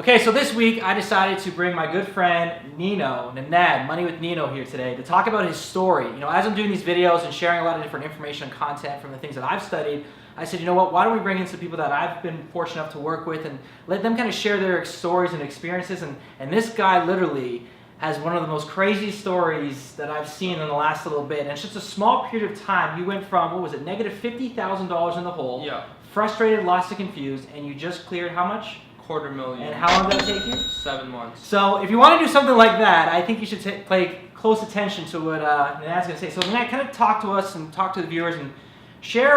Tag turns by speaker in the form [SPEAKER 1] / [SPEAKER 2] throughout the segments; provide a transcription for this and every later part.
[SPEAKER 1] Okay, so this week I decided to bring my good friend Nino, Nanad, Money with Nino here today to talk about his story. You know, as I'm doing these videos and sharing a lot of different information and content from the things that I've studied, I said, you know what, why don't we bring in some people that I've been fortunate enough to work with and let them kind of share their stories and experiences. And this guy literally has one of the most crazy stories that I've seen in the last little bit. And it's just a small period of time. You went from, what was it, negative $50,000 in the hole,
[SPEAKER 2] Yeah.
[SPEAKER 1] frustrated, lost and confused, and you just cleared how much?
[SPEAKER 2] $250,000.
[SPEAKER 1] And how long did that take you?
[SPEAKER 2] 7 months.
[SPEAKER 1] So if you want to do something like that, I think you should pay close attention to what Nanad's going to say. So Nanad, kind of talk to us and talk to the viewers and share,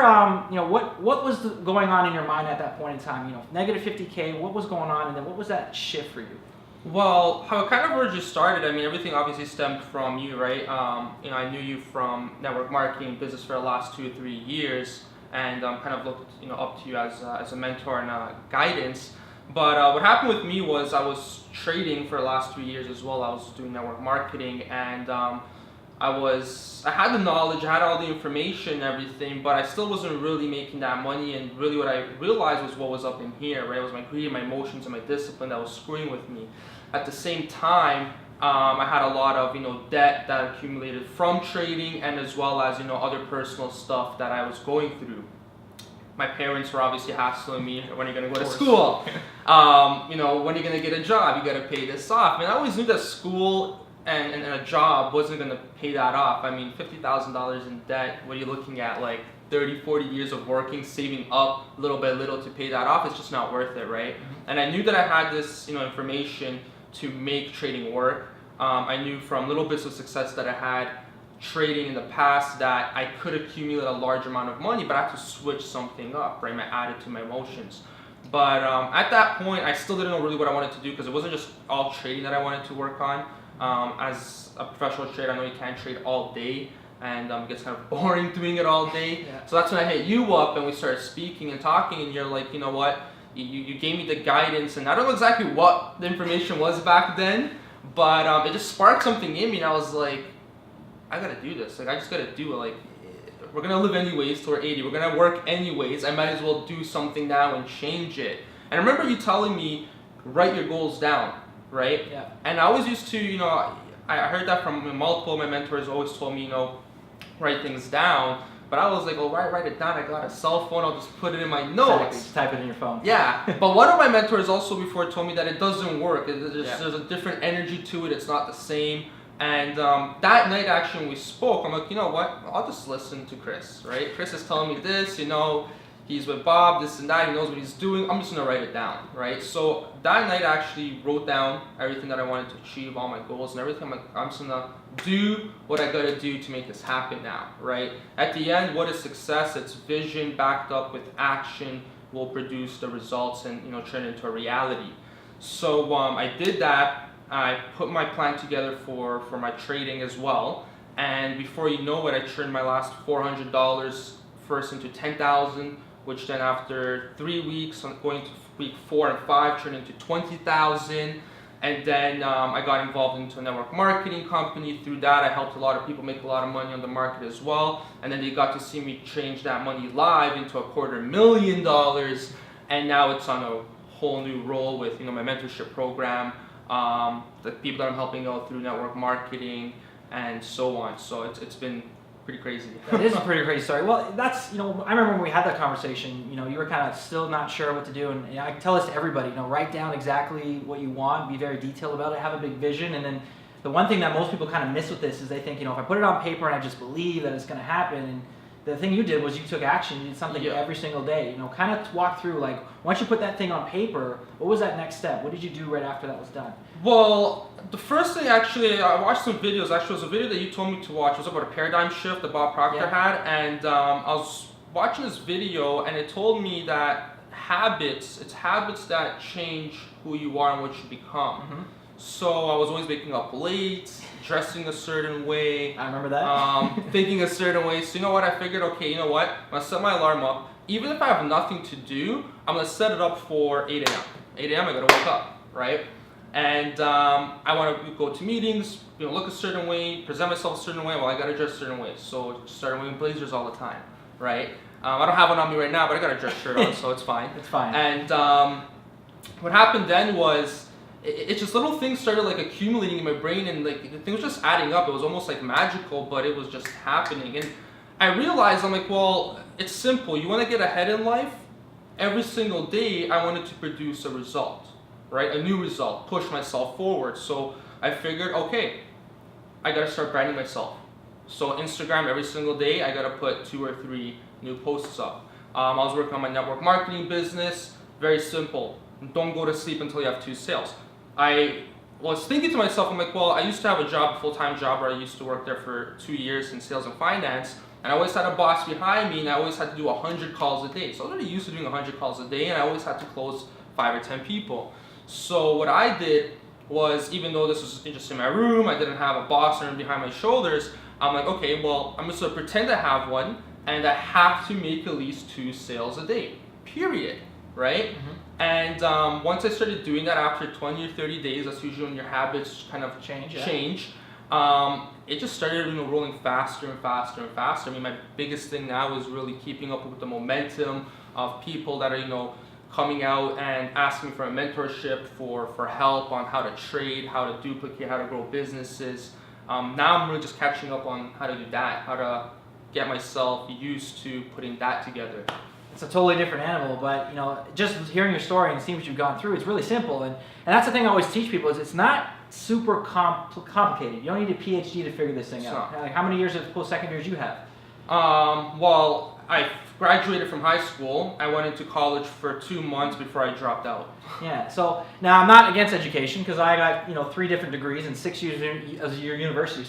[SPEAKER 1] you know, what was going on in your mind at that point in time? You know, negative 50K, what was going on, and then what was that shift for you?
[SPEAKER 2] Well, how it kind of originally started, I mean, everything obviously stemmed from you, right? You know, I knew you from network marketing business for the last 2 or 3 years, and kind of looked, you know, up to you as a mentor and guidance. But what happened with me was I was trading for the last 3 years as well. I was doing network marketing, and I had the knowledge, I had all the information and everything, but I still wasn't really making that money. And really what I realized was what was up in here, right? It was my greed, my emotions, and my discipline that was screwing with me. At the same time, I had a lot of, you know, debt that accumulated from trading, and as well as, you know, other personal stuff that I was going through. My parents were obviously hassling me, when are you going to go to school? You know, when are you going to get a job? You got to pay this off. And I always knew that school and a job wasn't going to pay that off. I mean, $50,000 in debt, what are you looking at? Like 30, 40 years of working, saving up little by little to pay that off. It's just not worth it, right? And I knew that I had this, you know, information to make trading work. I knew from little bits of success that I had trading in the past that I could accumulate a large amount of money, but I had to switch something up, right? My attitude, my emotions. But at that point, I still didn't know really what I wanted to do, because it wasn't just all trading that I wanted to work on. As a professional trader, I know you can't trade all day, and it gets kind of boring doing it all day. Yeah. So that's when I hit you up and we started speaking and talking, and you're like, you know what? You gave me the guidance, and I don't know exactly what the information was back then, but it just sparked something in me, and I was like, I gotta do this. Like, I just gotta do it. Like, we're gonna live anyways till we're 80. We're gonna work anyways. I might as well do something now and change it. And I remember you telling me, write your goals down, right?
[SPEAKER 1] Yeah.
[SPEAKER 2] And I always used to, you know, I heard that from multiple of my mentors. Always told me, you know, write things down. But I was like, oh, write it down. I got a cell phone. I'll just put it in my notes.
[SPEAKER 1] Exactly. Just type it in your phone.
[SPEAKER 2] Yeah. But one of my mentors also before told me that it doesn't work. There's a different energy to it. It's not the same. And that night, actually, when we spoke, I'm like, you know what? I'll just listen to Chris, right? Chris is telling me this, you know, he's with Bob, this and that, he knows what he's doing. I'm just going to write it down, right? So that night, I actually wrote down everything that I wanted to achieve, all my goals and everything. I'm like, I'm just going to do what I got to do to make this happen now, right? At the end, what is success? It's vision backed up with action will produce the results and, you know, turn it into a reality. So I did that. I put my plan together for my trading as well, and before you know it, I turned my last $400 first into $10,000, which then after 3 weeks, I'm going to week 4 and 5, turned into $20,000, and then I got involved into a network marketing company. Through that, I helped a lot of people make a lot of money on the market as well, and then they got to see me change that money live into $250,000, and now it's on a whole new role with, you know, my mentorship program. The people that I'm helping out through network marketing and so on. So it's been pretty crazy.
[SPEAKER 1] That is a pretty crazy story. Well, that's, you know, I remember when we had that conversation, you know, you were kind of still not sure what to do. And I tell this to everybody, you know, write down exactly what you want, be very detailed about it, have a big vision. And then the one thing that most people kind of miss with this is they think, you know, if I put it on paper and I just believe that it's going to happen. And the thing you did was you took action. You did something every single day. You know, kind of walk through, like, once you put that thing on paper, what was that next step? What did you do right after that was done?
[SPEAKER 2] Well, the first thing, actually, I watched some videos. Actually, it was a video that you told me to watch. It was about a paradigm shift that Bob Proctor had. And I was watching this video, and it told me that it's habits that change who you are and what you become. So I was always waking up late, dressing a certain way.
[SPEAKER 1] I remember that.
[SPEAKER 2] Thinking a certain way. So you know what? I figured, okay, you know what? I'm going to set my alarm up. Even if I have nothing to do, I'm going to set it up for 8 a.m. 8 a.m. I got to wake up, right? And I want to go to meetings, you know, look a certain way, present myself a certain way. Well, I got to dress a certain way. So started wearing blazers all the time, right? I don't have one on me right now, but I got a dress shirt on, so it's fine.
[SPEAKER 1] It's fine.
[SPEAKER 2] And what happened then was it just little things started like accumulating in my brain, and like the thing was just adding up. It was almost like magical, but it was just happening. And I realized, I'm like, well, it's simple. You want to get ahead in life? Every single day I wanted to produce a result, right? A new result, push myself forward. So I figured, okay, I gotta start branding myself. So Instagram, every single day I gotta put 2 or 3 new posts up. I was working on my network marketing business. Very simple. Don't go to sleep until you have 2 sales. I was thinking to myself, I'm like, well, I used to have a job, a full-time job, where I used to work there for 2 years in sales and finance, and I always had a boss behind me, and I always had to do 100 calls a day. So I was already used to doing 100 calls a day, and I always had to close 5 or 10 people. So what I did was, even though this was just in my room, I didn't have a boss or behind my shoulders, I'm like, okay, well, I'm just gonna pretend I have one, and I have to make at least 2 sales a day, period, right? And once I started doing that, after 20 or 30 days, that's usually when your habits kind of change. It just started, rolling faster and faster and faster. I mean, my biggest thing now is really keeping up with the momentum of people that are, coming out and asking for a mentorship, for help on how to trade, how to duplicate, how to grow businesses. Now I'm really just catching up on how to do that, how to get myself used to putting that together.
[SPEAKER 1] It's a totally different animal, but just hearing your story and seeing what you've gone through, it's really simple. And that's the thing I always teach people, is it's not super complicated. You don't need a PhD to figure this thing out. Like, how many years of post-secondary did you have?
[SPEAKER 2] Well, I graduated from high school. I went into college for 2 months before I dropped out.
[SPEAKER 1] Yeah, so now I'm not against education, because I got 3 different degrees and 6 years of your university,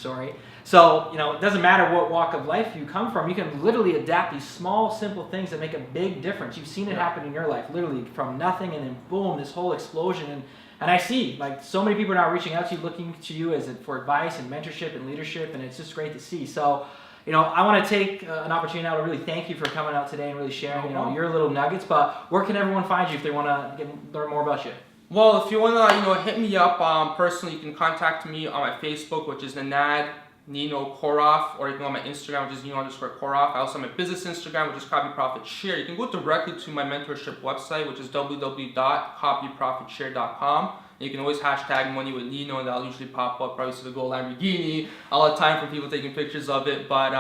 [SPEAKER 1] So, it doesn't matter what walk of life you come from, you can literally adapt these small, simple things that make a big difference. You've seen it happen in your life, literally from nothing, and then boom, this whole explosion. And I see, like, so many people are now reaching out to you, looking to you for advice and mentorship and leadership, and it's just great to see. So, I want to take an opportunity now to really thank you for coming out today and really sharing, your little nuggets. But where can everyone find you if they want to learn more about you?
[SPEAKER 2] Well, if you want to, hit me up personally, you can contact me on my Facebook, which is Nino Koroff, or you can go on my Instagram, which is Nino_Koroff. I also have my business Instagram, which is Copy Profit Share. You can go directly to my mentorship website, which is www.copyprofitshare.com. You can always hashtag money with Nino, and that'll usually pop up. Probably see the gold Lamborghini. A lot of time for people taking pictures of it, but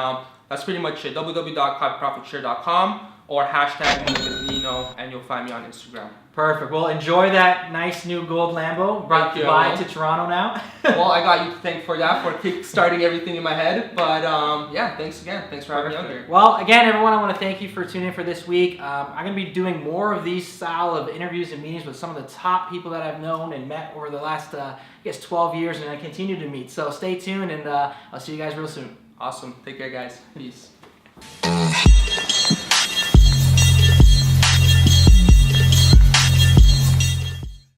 [SPEAKER 2] that's pretty much it. www.copyprofitshare.com, or hashtag money with Nino, and you'll find me on Instagram.
[SPEAKER 1] Perfect. Well, enjoy that nice new gold Lambo. Brought by to Toronto now.
[SPEAKER 2] Well, I got you to thank for that, for kick-starting everything in my head. But yeah, thanks again. Thanks for having me on here.
[SPEAKER 1] Well, again, everyone, I want to thank you for tuning in for this week. I'm going to be doing more of these style of interviews and meetings with some of the top people that I've known and met over the last, 12 years, and I continue to meet. So stay tuned, and I'll see you guys real soon.
[SPEAKER 2] Awesome. Take care, guys. Peace.